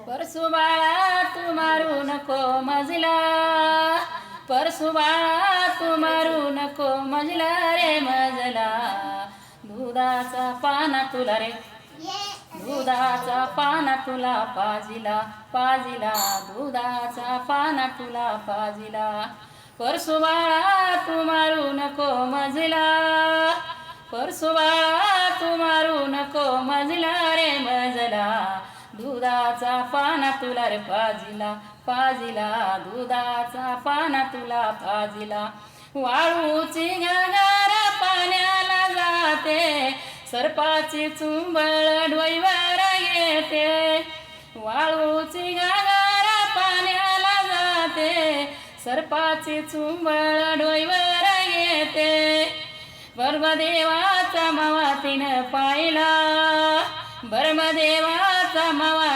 परसू बाळा तू मारू नको मजला, परसू बाळा तू मारू नको मजला रे मजला. दुधाचा पाना तुला रे, दुधाचा पाना तुला पाजिला, पाजिला दुधाचा पाना तुला पाजिला. परसू बाळा तू मारू नको मजला, परसू बाळा तू मारू नको मजला रे मजला. दुधाचा पाना तुला रे पाजिला, पाजिला दुधाचा पाना तुला पाजिला. वाळूची घागर पाण्याला जाते, सर्पाची चुंबळ डोईवर येते. वाळूची घागर पाण्याला जाते, सर्पाची चुंबळ डोईवर येते. ब्रह्मदेवाचा मवा तिनं पाहिला, ब्रह्मदेवाचा मवा